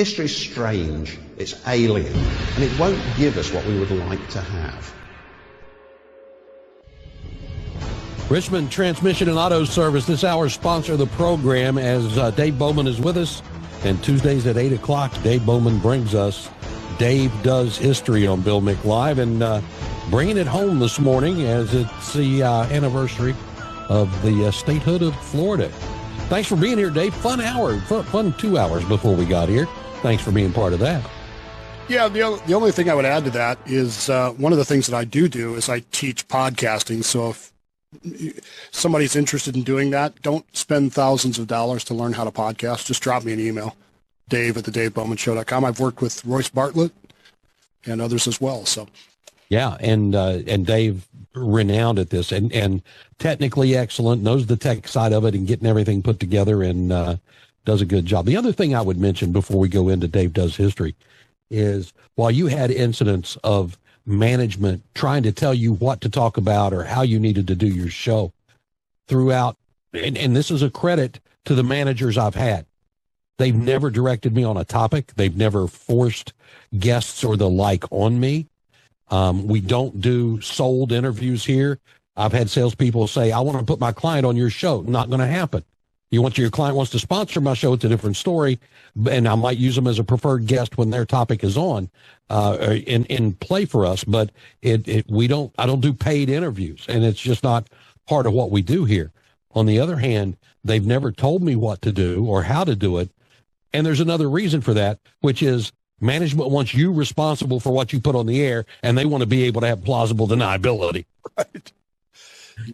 History's strange, it's alien, and it won't give us what we would like to have. Richmond Transmission and Auto Service this hour sponsor the program as Dave Bowman is with us. And Tuesdays at 8 o'clock, Dave Bowman brings us Dave Does History on Bill Mick Live, and bringing it home this morning as it's the anniversary of the statehood of Florida. Thanks for being here, Dave. Fun 2 hours before we got here. Thanks for being part of that. Yeah, the only thing I would add to that is one of the things that I do is I teach podcasting. So if somebody's interested in doing that, don't spend thousands of dollars to learn how to podcast. Just drop me an email, dave@thedavebowmanshow.com. I've worked with Royce Bartlett and others as well. So, yeah, and Dave, renowned at this and technically excellent, knows the tech side of it and getting everything put together, and does a good job. The other thing I would mention before we go into Dave Does History is while you had incidents of management trying to tell you what to talk about or how you needed to do your show throughout, and this is a credit to the managers I've had. They've never directed me on a topic. They've never forced guests or the like on me. We don't do sold interviews here. I've had salespeople say, I want to put my client on your show. Not going to happen. Your client wants to sponsor my show, it's a different story, and I might use them as a preferred guest when their topic is on in play for us. But I don't do paid interviews, and it's just not part of what we do here. On the other hand, they've never told me what to do or how to do it, and there's another reason for that, which is management wants you responsible for what you put on the air, and they want to be able to have plausible deniability. Right.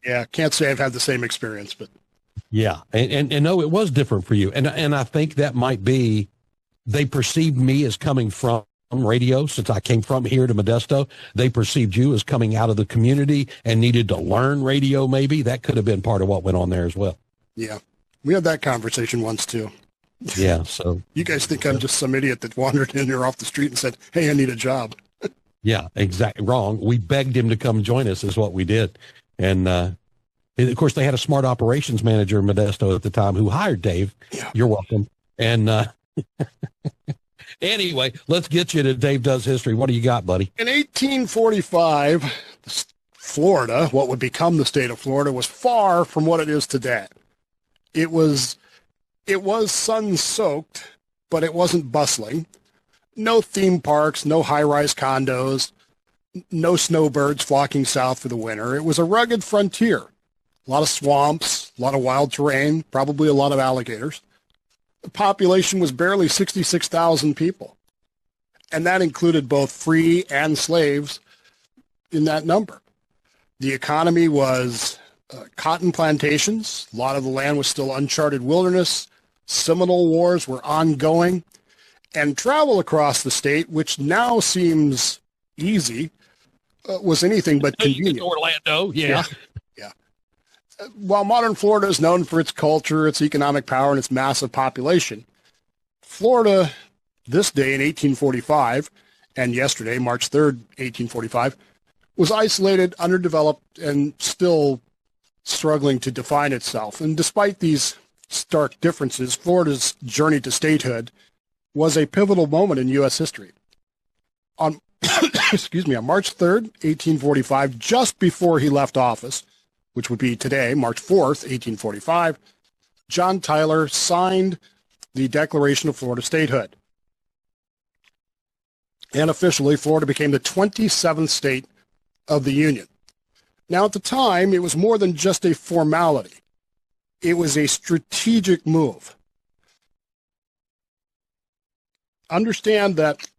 Yeah, can't say I've had the same experience, but. Yeah, and no, it was different for you. And I think that might be, they perceived me as coming from radio, since I came from here to Modesto. They perceived you as coming out of the community and needed to learn radio, maybe. That could have been part of what went on there as well. Yeah, we had that conversation once, too. Yeah, so. You guys think I'm just some idiot that wandered in here off the street and said, hey, I need a job. Yeah, exactly. Wrong. We begged him to come join us is what we did. And, of course, they had a smart operations manager in Modesto at the time who hired Dave. Yeah. You're welcome. And anyway, let's get you to Dave Does History. What do you got, buddy? In 1845, Florida, what would become the state of Florida, was far from what it is today. It was sun-soaked, but it wasn't bustling. No theme parks, no high-rise condos, no snowbirds flocking south for the winter. It was a rugged frontier. A lot of swamps, a lot of wild terrain, probably a lot of alligators. The population was barely 66,000 people, and that included both free and slaves in that number. The economy was cotton plantations. A lot of the land was still uncharted wilderness. Seminole wars were ongoing, and travel across the state, which now seems easy, was anything but convenient. Orlando, yeah. While modern Florida is known for its culture, its economic power, and its massive population, Florida this day in 1845 and yesterday, March 3rd, 1845, was isolated, underdeveloped, and still struggling to define itself. And despite these stark differences, Florida's journey to statehood was a pivotal moment in U.S. history. On March 3rd, 1845, just before he left office, which would be today, March 4th, 1845, John Tyler signed the Declaration of Florida statehood. And officially, Florida became the 27th state of the Union. Now, at the time, it was more than just a formality. It was a strategic move. Understand that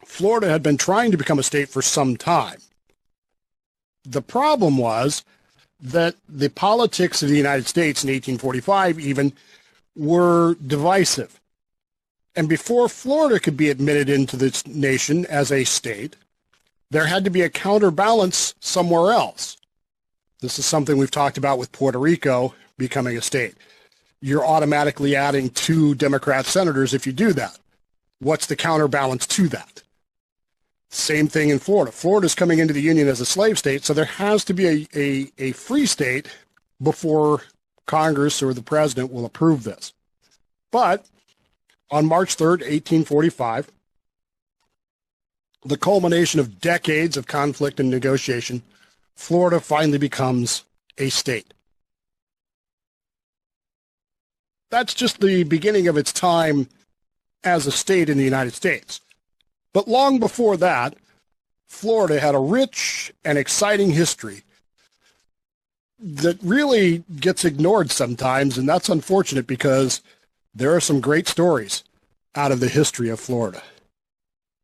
Florida had been trying to become a state for some time. The problem was that the politics of the United States in 1845 even were divisive. And before Florida could be admitted into this nation as a state, there had to be a counterbalance somewhere else. This is something we've talked about with Puerto Rico becoming a state. You're automatically adding 2 Democrat senators if you do that. What's the counterbalance to that? Same thing in Florida. Florida's coming into the Union as a slave state, so there has to be a free state before Congress or the president will approve this. But On March 3rd, 1845, the culmination of decades of conflict and negotiation, Florida finally becomes a state. That's just the beginning of its time as a state in the United States. But long before that, Florida had a rich and exciting history that really gets ignored sometimes, and that's unfortunate because there are some great stories out of the history of Florida.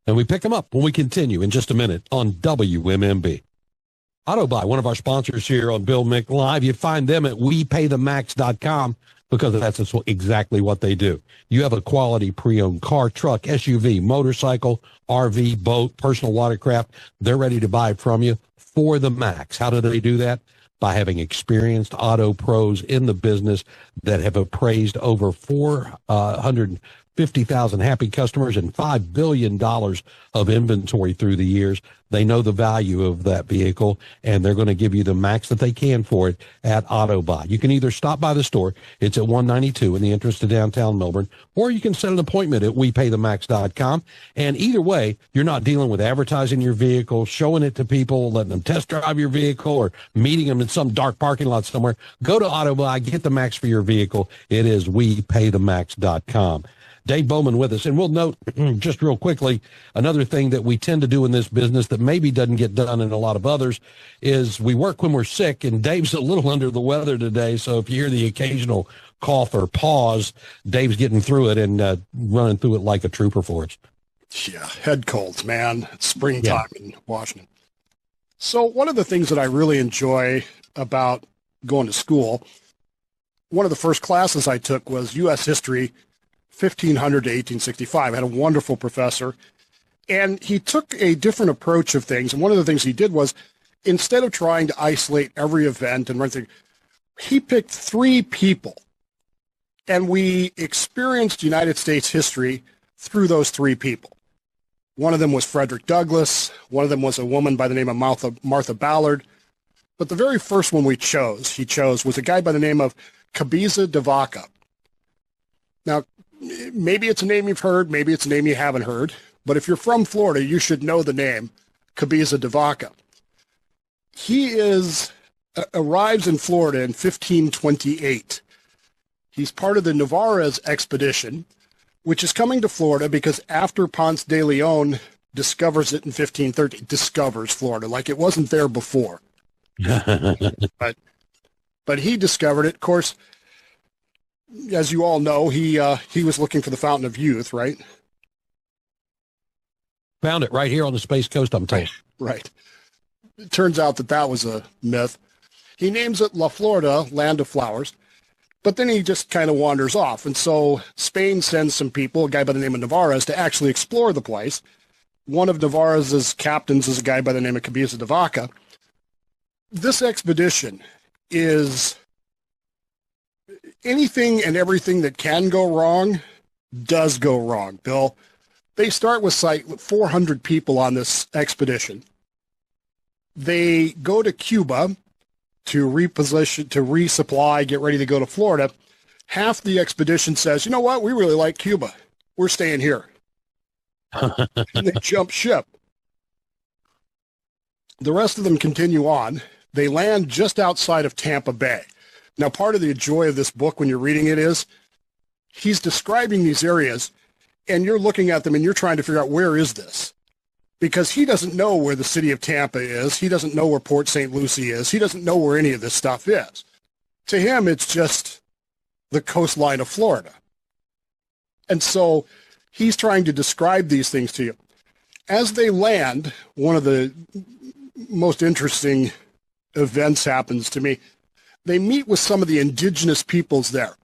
And we pick them up when we continue in just a minute on WMMB. AutoBuy, one of our sponsors here on Bill Mick Live. You find them at WePayTheMax.com because that's exactly what they do. You have a quality pre-owned car, truck, SUV, motorcycle, RV, boat, personal watercraft. They're ready to buy it from you for the max. How do they do that? By having experienced auto pros in the business that have appraised over 450,000 happy customers and $5 billion of inventory through the years. They know the value of that vehicle, and they're going to give you the max that they can for it at AutoBuy. You can either stop by the store. It's at 192 in the entrance to downtown Melbourne, or you can set an appointment at WePayTheMax.com. And either way, you're not dealing with advertising your vehicle, showing it to people, letting them test drive your vehicle, or meeting them in some dark parking lot somewhere. Go to AutoBuy, get the max for your vehicle. It is WePayTheMax.com. Dave Bowman with us. And we'll note just real quickly, another thing that we tend to do in this business that maybe doesn't get done in a lot of others is we work when we're sick, and Dave's a little under the weather today. So if you hear the occasional cough or pause, Dave's getting through it and running through it like a trooper for us. Yeah, head colds, man. It's springtime in Washington. So one of the things that I really enjoy about going to school, one of the first classes I took was U.S. history, 1500 to 1865. I had a wonderful professor, and he took a different approach of things. And one of the things he did was, instead of trying to isolate every event and run things, he picked three people, and we experienced United States history through those three people. One of them was Frederick Douglass. One of them was a woman by the name of Martha Ballard. But the very first one he chose was a guy by the name of Cabeza de Vaca. Now, maybe it's a name you've heard, maybe it's a name you haven't heard, but if you're from Florida, you should know the name Cabeza de Vaca. He arrives in Florida in 1528. He's part of the Narvaez expedition, which is coming to Florida because after Ponce de Leon discovers it in 1530, discovers Florida, like it wasn't there before. but he discovered it. Of course, as you all know, he was looking for the Fountain of Youth, right? Found it right here on the Space Coast, I'm told. Right. It turns out that was a myth. He names it La Florida, Land of Flowers, but then he just kind of wanders off. And so Spain sends some people, a guy by the name of Narvaez, to actually explore the place. One of Narvaez's captains is a guy by the name of Cabeza de Vaca. This expedition is anything and everything that can go wrong does go wrong, Bill. They start with 400 people on this expedition. They go to Cuba to reposition, to resupply, get ready to go to Florida. Half the expedition says, you know what, we really like Cuba. We're staying here. And they jump ship. The rest of them continue on. They land just outside of Tampa Bay. Now, part of the joy of this book when you're reading it is he's describing these areas, and you're looking at them and you're trying to figure out, where is this? Because he doesn't know where the city of Tampa is. He doesn't know where Port St. Lucie is. He doesn't know where any of this stuff is. To him, it's just the coastline of Florida. And so he's trying to describe these things to you. As they land, one of the most interesting events happens to me. They meet with some of the indigenous peoples there,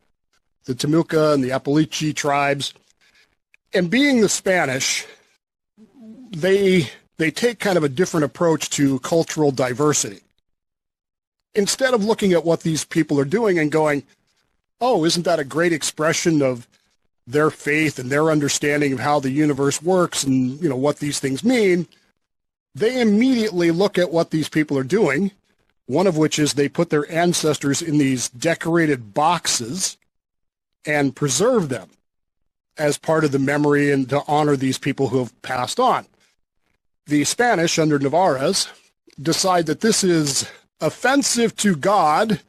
the Temuca and the Apalachee tribes. And being the Spanish, they take kind of a different approach to cultural diversity. Instead of looking at what these people are doing and going, oh, isn't that a great expression of their faith and their understanding of how the universe works and, you know, what these things mean, they immediately look at what these people are doing, one of which is they put their ancestors in these decorated boxes and preserve them. as part of the memory and to honor these people who have passed on. The Spanish, under Narvaez, decide that this is offensive to God,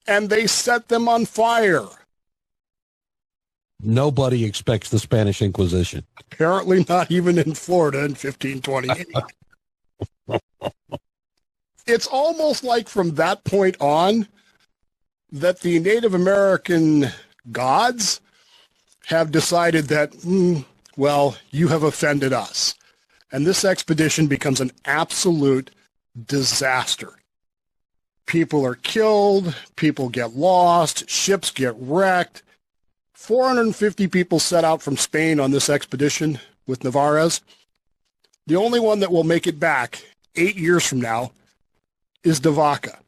and they set them on fire. Nobody expects the Spanish Inquisition. Apparently not even in Florida in 1528. It's almost like from that point on that the Native American gods have decided that, well, you have offended us. And this expedition becomes an absolute disaster. People are killed, people get lost, ships get wrecked. 450 people set out from Spain on this expedition with Narvaez. The only one that will make it back 8 years from now is de Vaca.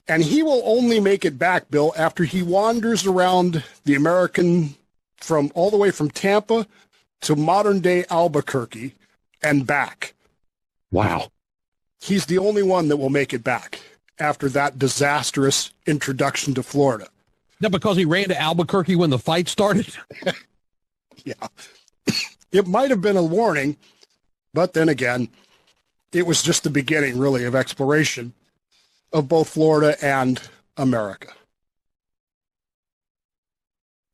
And he will only make it back, Bill, after he wanders around the American from all the way from Tampa to modern-day Albuquerque and back. Wow. He's the only one that will make it back after that disastrous introduction to Florida. Now, because he ran to Albuquerque when the fight started? Yeah. It might have been a warning, but then again, it was just the beginning, really, of exploration of both Florida and America.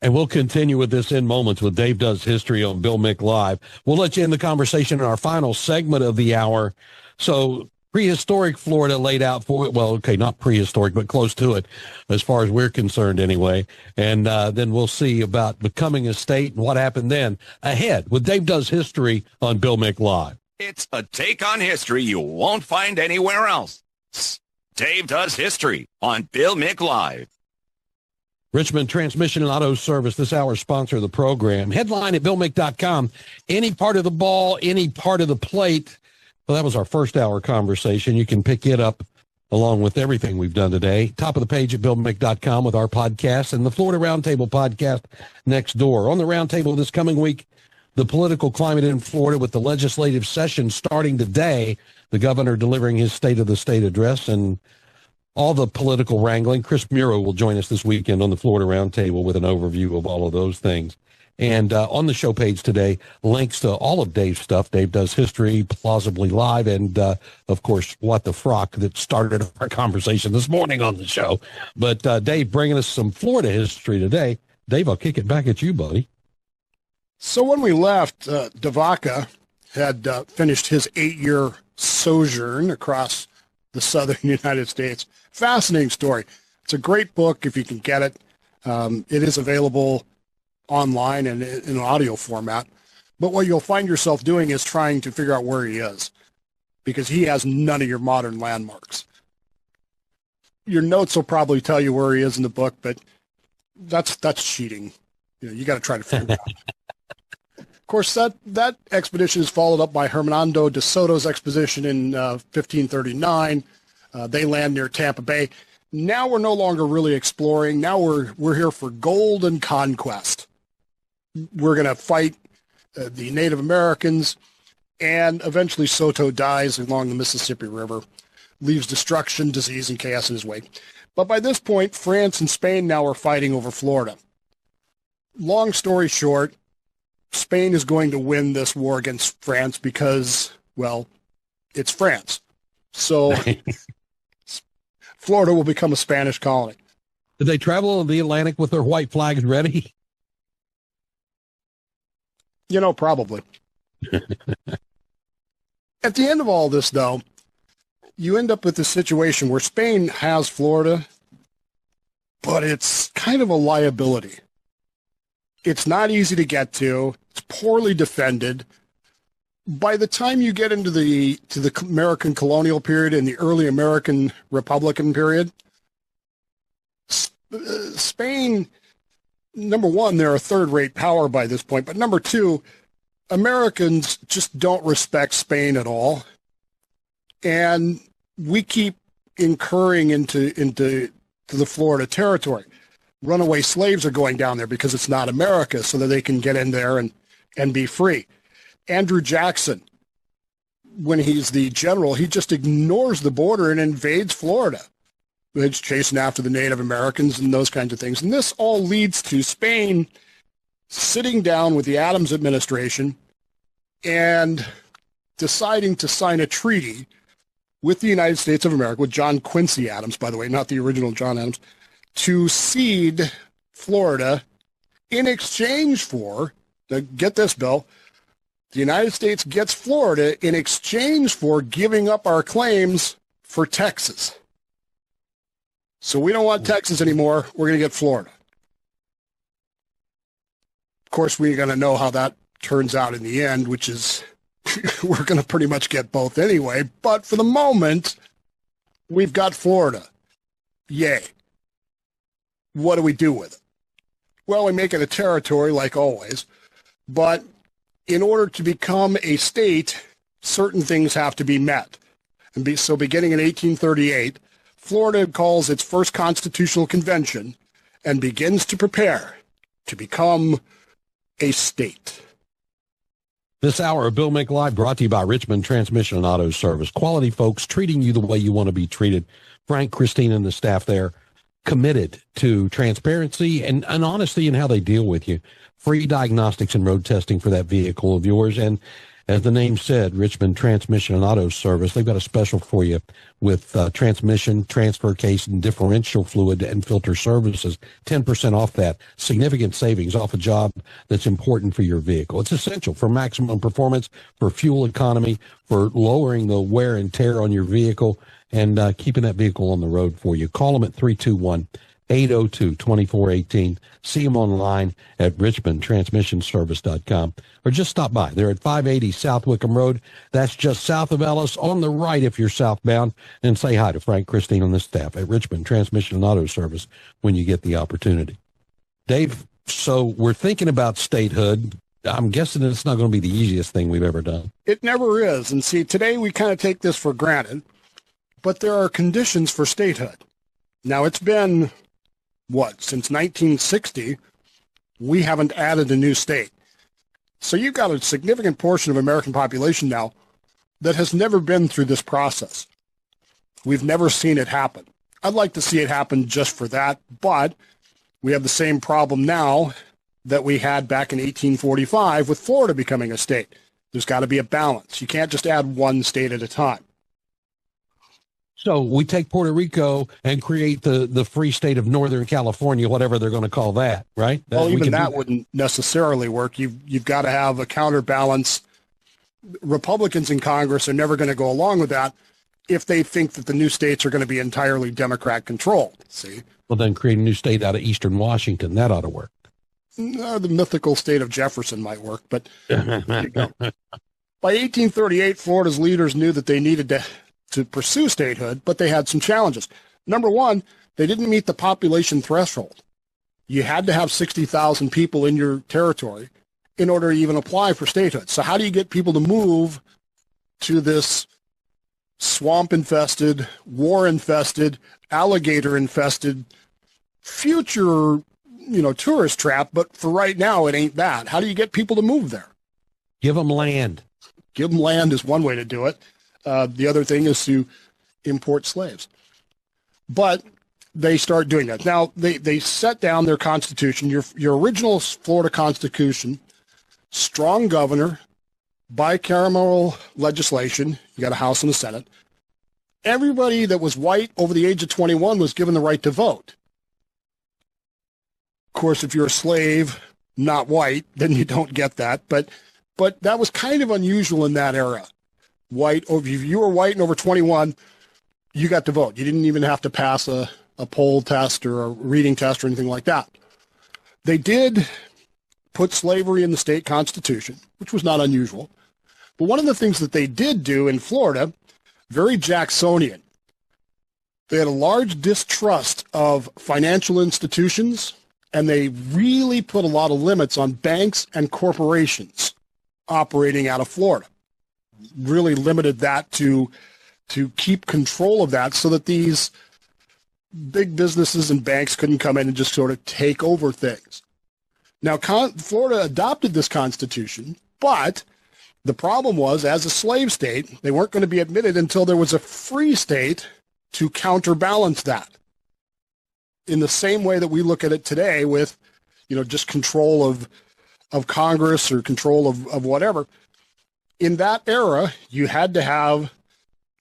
And we'll continue with this in moments with Dave Does History on Bill Mick Live. We'll let you in the conversation in our final segment of the hour. So prehistoric Florida laid out for it. Well, okay, not prehistoric, but close to it as far as we're concerned anyway. And then we'll see about becoming a state and what happened then ahead with Dave Does History on Bill Mick Live. It's a take on history you won't find anywhere else. Dave Does History on Bill Mick Live. Richmond Transmission and Auto Service, this hour's sponsor of the program. Headline at BillMick.com. Any part of the ball, any part of the plate. Well, that was our first hour conversation. You can pick it up along with everything we've done today. Top of the page at BillMick.com with our podcast and the Florida Roundtable podcast next door. On the Roundtable this coming week, the political climate in Florida with the legislative session starting today, the governor delivering his State of the State address and all the political wrangling. Chris Muro will join us this weekend on the Florida Roundtable with an overview of all of those things. And on the show page today, links to all of Dave's stuff. Dave Does History, Plausibly Live, and, of course, What the Frock that started our conversation this morning on the show. But Dave bringing us some Florida history today. Dave, I'll kick it back at you, buddy. So when we left, de Vaca had finished his 8-year sojourn across the southern United States. Fascinating story. It's a great book if you can get it. It is available online and in an audio format. But what you'll find yourself doing is trying to figure out where he is, because he has none of your modern landmarks. Your notes will probably tell you where he is in the book, but that's cheating. You got to try to figure it out. Of course, that expedition is followed up by Hernando de Soto's expedition in 1539. They land near Tampa Bay. Now we're no longer really exploring. Now we're here for gold and conquest. We're going to fight the Native Americans, and eventually Soto dies along the Mississippi River, leaves destruction, disease, and chaos in his wake. But by this point, France and Spain now are fighting over Florida. Long story short, Spain is going to win this war against France because, well, it's France. So Florida will become a Spanish colony. Did they travel the Atlantic with their white flags ready? Probably. At the end of all this, though, you end up with a situation where Spain has Florida, but it's kind of a liability. It's not easy to get to. It's poorly defended. By the time you get into the American colonial period and the early American Republican period, Spain, number one, they're a third-rate power by this point, but number two, Americans just don't respect Spain at all. And we keep incurring into the Florida territory. Runaway slaves are going down there because it's not America, so that they can get in there and be free. Andrew Jackson, when he's the general, he just ignores the border and invades Florida. He's chasing after the Native Americans and those kinds of things. And this all leads to Spain sitting down with the Adams administration and deciding to sign a treaty with the United States of America, with John Quincy Adams, by the way, not the original John Adams, to cede Florida in exchange for, now get this, Bill, the United States gets Florida in exchange for giving up our claims for Texas. So we don't want Texas anymore. We're going to get Florida. Of course, we're going to know how that turns out in the end, which is we're going to pretty much get both anyway. But for the moment, we've got Florida. Yay. What do we do with it? Well, we make it a territory like always, but in order to become a state, certain things have to be met. So beginning in 1838, Florida calls its first constitutional convention and begins to prepare to become a state. This hour of Bill Mink Live brought to you by Richmond Transmission and Auto Service. Quality folks treating you the way you want to be treated. Frank, Christine, and the staff there committed to transparency and honesty in how they deal with you. Free diagnostics and road testing for that vehicle of yours. And as the name said, Richmond Transmission and Auto Service, they've got a special for you with transmission, transfer case, and differential fluid and filter services. 10% off that. Significant savings off a job that's important for your vehicle. It's essential for maximum performance, for fuel economy, for lowering the wear and tear on your vehicle, and keeping that vehicle on the road for you. Call them at 321-802-2418. See them online at richmondtransmissionservice.com, or just stop by. They're at 580 South Wickham Road. That's just south of Ellis, on the right if you're southbound. And say hi to Frank, Christine, and the staff at Richmond Transmission and Auto Service when you get the opportunity. Dave, so we're thinking about statehood. I'm guessing it's not going to be the easiest thing we've ever done. It never is. And see, today we kind of take this for granted, but there are conditions for statehood. Now, it's been, since 1960, we haven't added a new state. So you've got a significant portion of American population now that has never been through this process. We've never seen it happen. I'd like to see it happen just for that, but we have the same problem now that we had back in 1845 with Florida becoming a state. There's got to be a balance. You can't just add one state at a time. So we take Puerto Rico and create the free state of Northern California, whatever they're going to call that, right? Well, even that wouldn't necessarily work. You've got to have a counterbalance. Republicans in Congress are never going to go along with that if they think that the new states are going to be entirely Democrat-controlled, see? Well, then create a new state out of Eastern Washington. That ought to work. The mythical state of Jefferson might work, but there you go. By 1838, Florida's leaders knew that they needed to pursue statehood, but they had some challenges. Number one, they didn't meet the population threshold. You had to have 60,000 people in your territory in order to even apply for statehood. So how do you get people to move to this swamp-infested, war-infested, alligator-infested future, tourist trap? But for right now, it ain't that. How do you get people to move there? Give them land. Give them land is one way to do it. The other thing is to import slaves. But they start doing that. Now, they set down their constitution, your original Florida Constitution, strong governor, bicameral legislation. You got a House and a Senate. Everybody that was white over the age of 21 was given the right to vote. Of course, if you're a slave, not white, then you don't get that. But that was kind of unusual in that era. White, or if you were white and over 21, you got to vote. You didn't even have to pass a poll test or a reading test or anything like that. They did put slavery in the state constitution, which was not unusual. But one of the things that they did do in Florida, very Jacksonian, they had a large distrust of financial institutions, and they really put a lot of limits on banks and corporations operating out of Florida. Really limited that to keep control of that so that these big businesses and banks couldn't come in and just sort of take over things. Now, Florida adopted this constitution, but the problem was, as a slave state, they weren't going to be admitted until there was a free state to counterbalance that. In the same way that we look at it today with, just control of of Congress or control of whatever. In that era, you had to have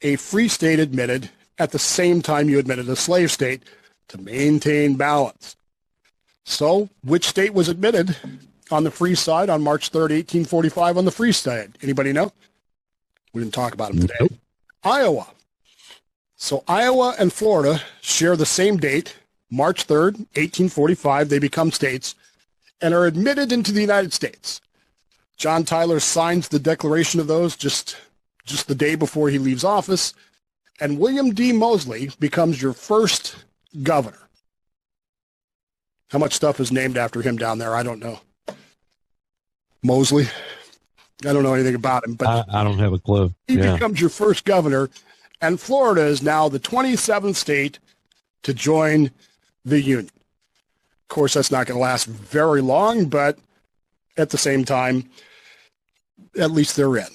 a free state admitted at the same time you admitted a slave state to maintain balance. So, which state was admitted on the free side on March 3rd, 1845 on the free side? Anybody know? We didn't talk about them today. Nope. Iowa. So Iowa and Florida share the same date, March 3rd, 1845. They become states and are admitted into the United States. John Tyler signs the declaration of those just the day before he leaves office, and William D. Moseley becomes your first governor. How much stuff is named after him down there? I don't know. Moseley? I don't know anything about him, but I don't have a clue. He becomes your first governor, and Florida is now the 27th state to join the Union. Of course, that's not going to last very long, but at the same time, at least they're in.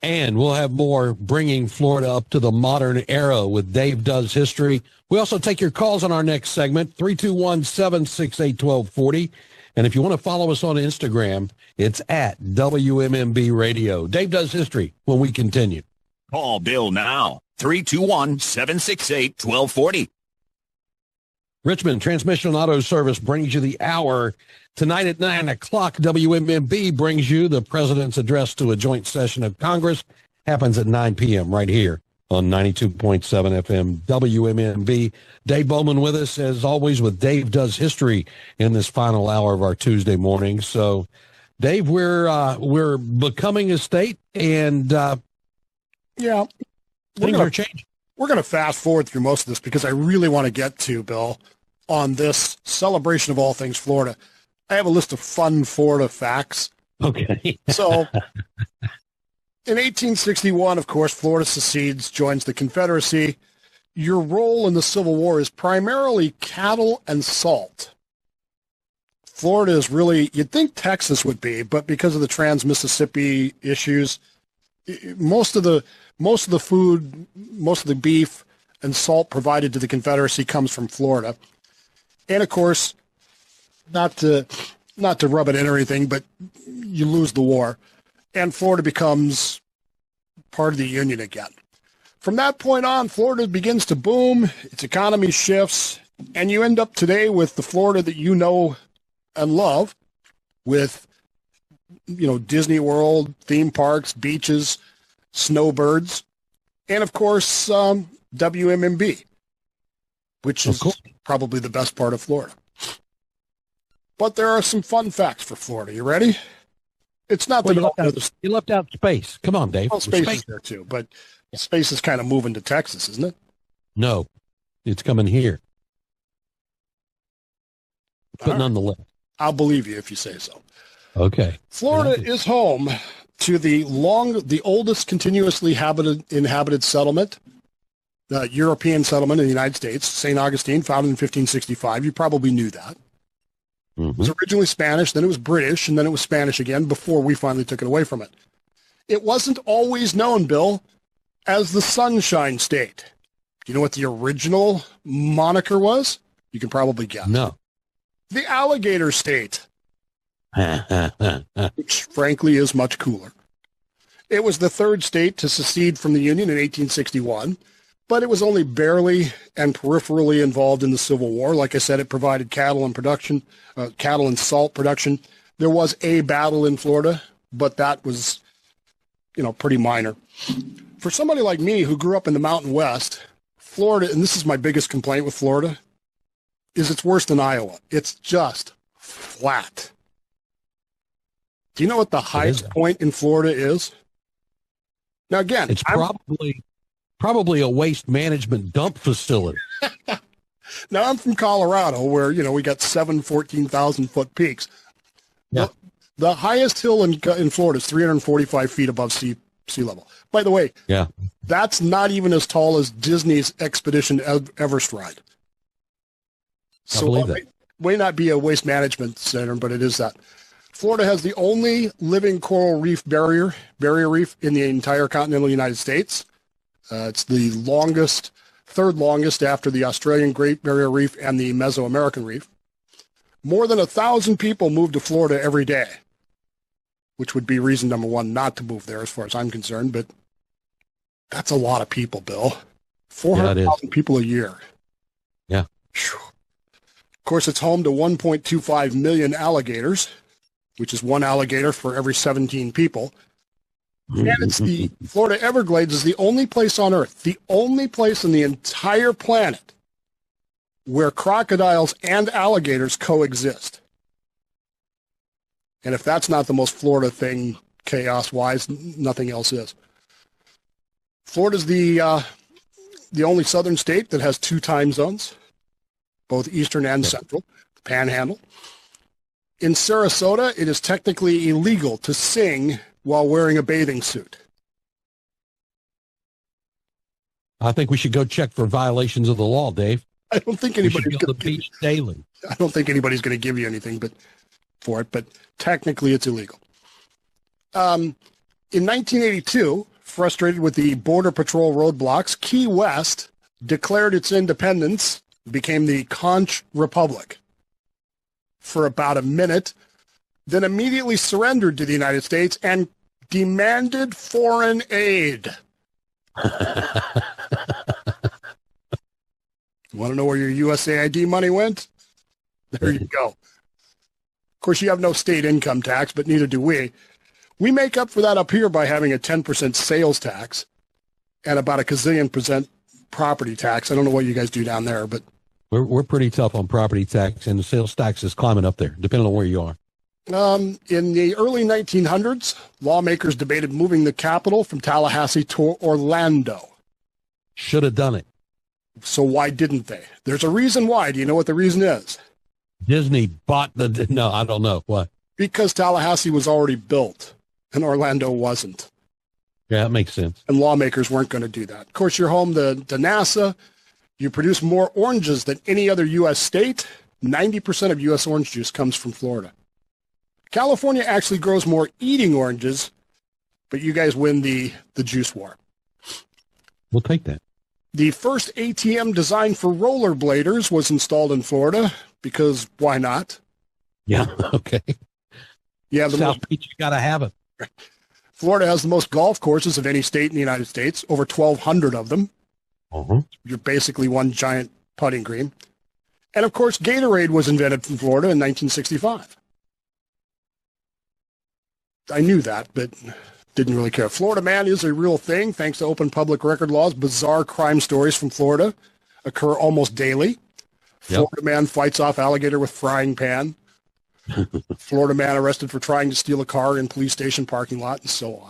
And we'll have more bringing Florida up to the modern era with Dave Does History. We also take your calls on our next segment, 321-768-1240. And if you want to follow us on Instagram, it's at WMMB Radio. Dave Does History when we continue. Call Bill now, 321-768-1240. Richmond Transmission Auto Service brings you the hour. Tonight at 9 o'clock, WMMB brings you the President's Address to a Joint Session of Congress. Happens at 9 p.m. right here on 92.7 FM WMMB. Dave Bowman with us, as always, with Dave Does History in this final hour of our Tuesday morning. So, Dave, we're becoming a state, and things are changing. We're going to fast forward through most of this because I really want to get to, Bill, on this celebration of all things Florida. I have a list of fun Florida facts. Okay. So, in 1861, of course, Florida secedes, joins the Confederacy. Your role in the Civil War is primarily cattle and salt. Florida is really, you'd think Texas would be, but because of the Trans-Mississippi issues, most of the food, most of the beef and salt provided to the Confederacy comes from Florida. And of course, not to rub it in or anything, but you lose the war, and Florida becomes part of the Union again. From that point on, Florida begins to boom, its economy shifts, and you end up today with the Florida that you know and love, with, Disney World, theme parks, beaches, snowbirds, and of course, WMMB, which is probably the best part of Florida. But there are some fun facts for Florida. You ready? It's not you left out space. Come on, Dave. Well, space is there too, but space is kind of moving to Texas, isn't it? No, it's coming here. But nonetheless, I'll believe you if you say so. Okay. Florida is home to the oldest continuously inhabited settlement, the European settlement in the United States, St. Augustine, founded in 1565. You probably knew that. Mm-hmm. It was originally Spanish, then it was British, and then it was Spanish again before we finally took it away from it. It wasn't always known, Bill, as the Sunshine State. Do you know what the original moniker was? You can probably guess. No. The Alligator State, which frankly is much cooler. It was the third state to secede from the Union in 1861, but it was only barely and peripherally involved in the Civil War. Like I said, it provided cattle and salt production. There was a battle in Florida, but that was, pretty minor. For somebody like me who grew up in the Mountain West, Florida, and this is my biggest complaint with Florida, is it's worse than Iowa. It's just flat. Do you know what the highest point in Florida is? Now, again, it's probably a waste management dump facility. Now, I'm from Colorado, where, we got 14,000-foot peaks. Yeah. The highest hill in Florida is 345 feet above sea level. By the way, that's not even as tall as Disney's Expedition Everest ride. So I believe that. It may not be a waste management center, but it is that. Florida has the only living coral reef barrier reef in the entire continental United States. It's the third longest after the Australian Great Barrier Reef and the Mesoamerican Reef. More than 1,000 people move to Florida every day, which would be reason number one not to move there as far as I'm concerned, but that's a lot of people, Bill. 400,000 people a year. Yeah. Whew. Of course, it's home to 1.25 million alligators, which is one alligator for every 17 people. And it's the Florida Everglades is the only place on Earth, the only place on the entire planet where crocodiles and alligators coexist. And if that's not the most Florida thing, chaos-wise, nothing else is. Florida's the only southern state that has 2 time zones, both eastern and central, the Panhandle. In Sarasota, it is technically illegal to sing while wearing a bathing suit. I think we should go check for violations of the law, Dave. I don't think anybody's going to beach daily. I don't think anybody's going to give you anything for it, but technically it's illegal. In 1982, frustrated with the Border Patrol roadblocks, Key West declared its independence, became the Conch Republic for about a minute, then immediately surrendered to the United States and demanded foreign aid. Want to know where your USAID money went? There you go. Of course, you have no state income tax, but neither do we. We make up for that up here by having a 10% sales tax and about a gazillion% property tax. I don't know what you guys do down there, but we're pretty tough on property tax, and the sales tax is climbing up there, depending on where you are. In the early 1900s, lawmakers debated moving the capital from Tallahassee to Orlando. Should have done it. So why didn't they? There's a reason why. Do you know what the reason is? Disney bought no, I don't know. What? Because Tallahassee was already built and Orlando wasn't. Yeah, that makes sense. And lawmakers weren't going to do that. Of course, you're home to NASA. You produce more oranges than any other U.S. state. 90% of U.S. orange juice comes from Florida. California actually grows more eating oranges, but you guys win the juice war. We'll take that. The first ATM designed for rollerbladers was installed in Florida because why not? Yeah, okay. Yeah, South Beach, you got to have it. Florida has the most golf courses of any state in the United States, over 1,200 of them. You're basically one giant putting green. And, of course, Gatorade was invented from Florida in 1965. I knew that, but didn't really care. Florida Man is a real thing, thanks to open public record laws. Bizarre crime stories from Florida occur almost daily. Florida Man fights off alligator with frying pan. Florida Man arrested for trying to steal a car in police station parking lot, and so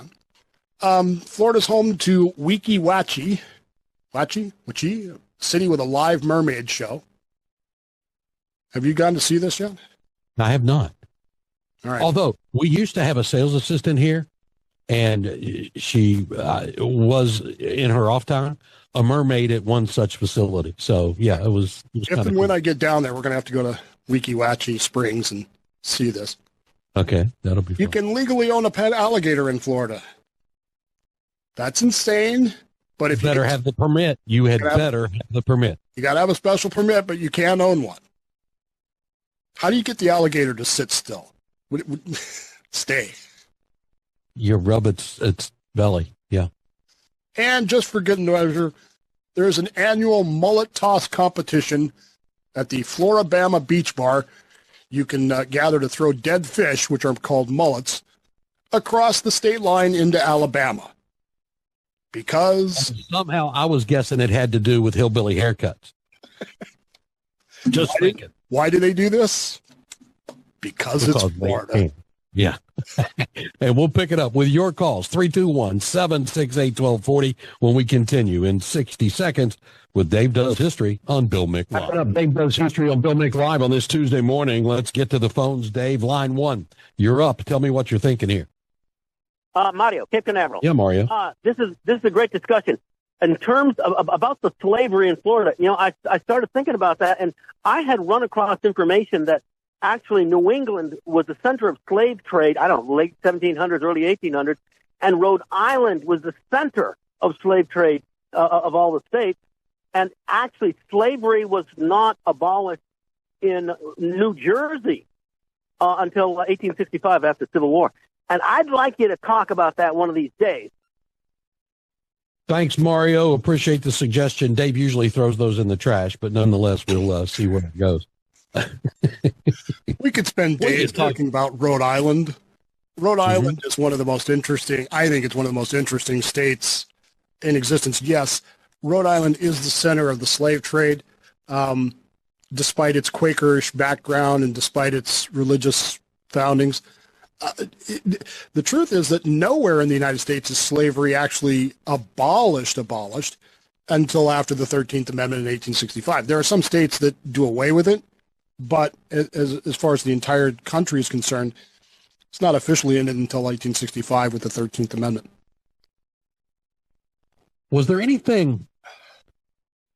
on. Florida's home to Weeki Wachee, a city with a live mermaid show. Have you gone to see this yet? I have not. All right. Although we used to have a sales assistant here, and she was, in her off time, a mermaid at one such facility. So, yeah, it was if and when I get down there, we're going to have to go to Weeki Wachee Springs and see this. Okay, that'll be fun. You can legally own a pet alligator in Florida. That's insane. But if you better have the permit, you had better have the permit. You got to have a special permit, but you can own one. How do you get the alligator to sit still? Stay. You rub its belly, yeah. And just for good measure, there's an annual mullet toss competition at the Floribama Beach Bar. You can gather to throw dead fish, which are called mullets, across the state line into Alabama. Because somehow I was guessing it had to do with hillbilly haircuts. Just thinking. Why do they do this? Because it's Florida. Yeah. And we'll pick it up with your calls, 321-768-1240, when we continue in 60 seconds with Dave Does History on Bill Mick Live. Wrapping up Dave Does History on Bill Mick Live on this Tuesday morning. Let's get to the phones, Dave. Line 1. You're up. Tell me what you're thinking here. Mario, Cape Canaveral. Yeah, Mario. This is a great discussion. In terms of about the slavery in Florida, I started thinking about that, and I had run across information that actually New England was the center of slave trade, late 1700s, early 1800s, and Rhode Island was the center of slave trade of all the states. And actually, slavery was not abolished in New Jersey until 1865 after the Civil War. And I'd like you to talk about that one of these days. Thanks, Mario. Appreciate the suggestion. Dave usually throws those in the trash, but nonetheless, we'll see where it goes. We could spend days talking about Rhode Island. Rhode Island is one of the most interesting, I think it's one of the most interesting states in existence. Yes, Rhode Island is the center of the slave trade, despite its Quakerish background and despite its religious foundings. The truth is that nowhere in the United States is slavery actually abolished until after the 13th Amendment in 1865. There are some states that do away with it, but as far as the entire country is concerned, it's not officially ended until 1865 with the 13th Amendment. Was there anything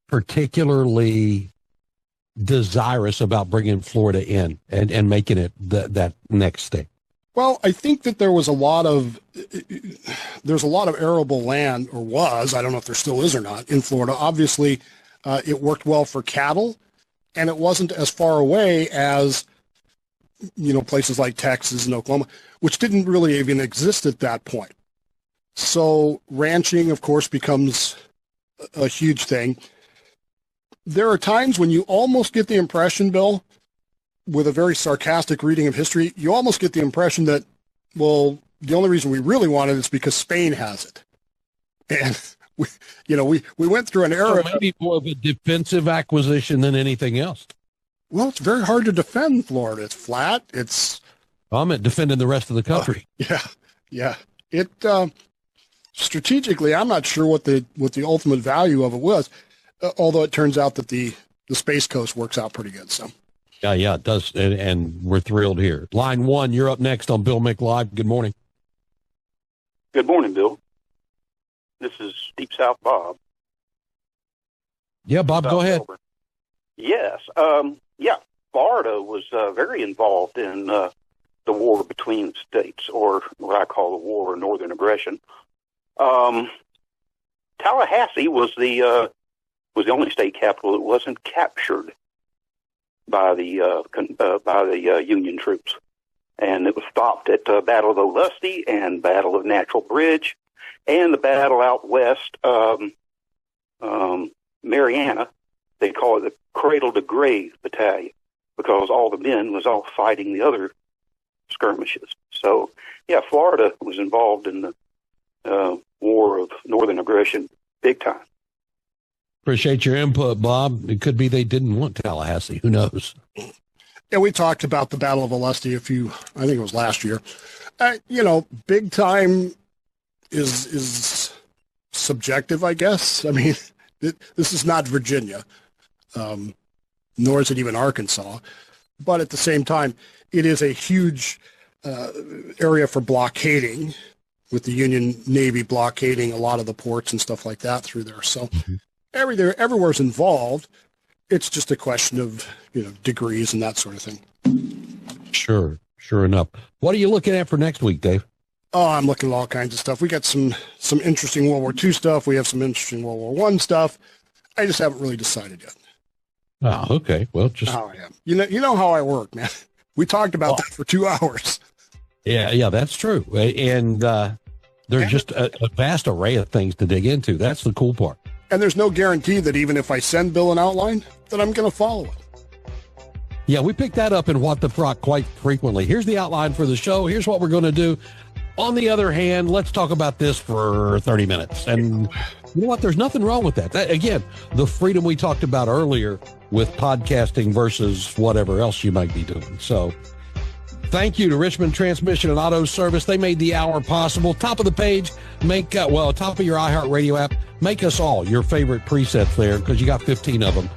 particularly desirous about bringing Florida in and making it that next state? Well, I think that there's a lot of arable land, or was, I don't know if there still is or not, in Florida. Obviously, it worked well for cattle, and it wasn't as far away as, places like Texas and Oklahoma, which didn't really even exist at that point. So ranching, of course, becomes a huge thing. There are times when you almost get the impression, Bill, with a very sarcastic reading of history, you almost get the impression that, well, the only reason we really want it is because Spain has it. And we went through an era. So maybe more of a defensive acquisition than anything else. Well, it's very hard to defend Florida. It's flat. I'm at defending the rest of the country. Yeah. It strategically, I'm not sure what the ultimate value of it was, although it turns out that the Space Coast works out pretty good. So. Yeah, it does, and we're thrilled here. Line 1, you're up next on Bill Mick Live. Good morning. Good morning, Bill. This is Deep South Bob. Yeah, Bob, go ahead. Yes. Florida was very involved in the war between states, or what I call the War of Northern Aggression. Tallahassee was the only state capital that wasn't captured by the Union troops, and it was stopped at Battle of Olustee and Battle of Natural Bridge, and the battle out west, Mariana. They call it the Cradle to Grave Battalion because all the men was all fighting the other skirmishes. So, yeah, Florida was involved in the War of Northern Aggression big time. Appreciate your input, Bob. It could be they didn't want Tallahassee. Who knows? Yeah, we talked about the Battle of Olustee I think it was last year. Big time is subjective, I guess. I mean, this is not Virginia, nor is it even Arkansas. But at the same time, it is a huge area for blockading, with the Union Navy blockading a lot of the ports and stuff like that through there. So everywhere's involved. It's just a question of, degrees and that sort of thing. Sure enough. What are you looking at for next week, Dave? Oh, I'm looking at all kinds of stuff. We got some interesting World War II stuff. We have some interesting World War I stuff. I just haven't really decided yet. Oh, okay. Well, just how I am. You know how I work, man. We talked about that for 2 hours. Yeah, that's true. And there's just a vast array of things to dig into. That's the cool part. And there's no guarantee that even if I send Bill an outline, that I'm going to follow it. Yeah, we pick that up in What the Frock quite frequently. Here's the outline for the show. Here's what we're going to do. On the other hand, let's talk about this for 30 minutes. And you know what? There's nothing wrong with that. Again, the freedom we talked about earlier with podcasting versus whatever else you might be doing. So thank you to Richmond Transmission and Auto Service. They made the hour possible. Top of the page, top of your iHeartRadio app, make us all your favorite presets there because you got 15 of them.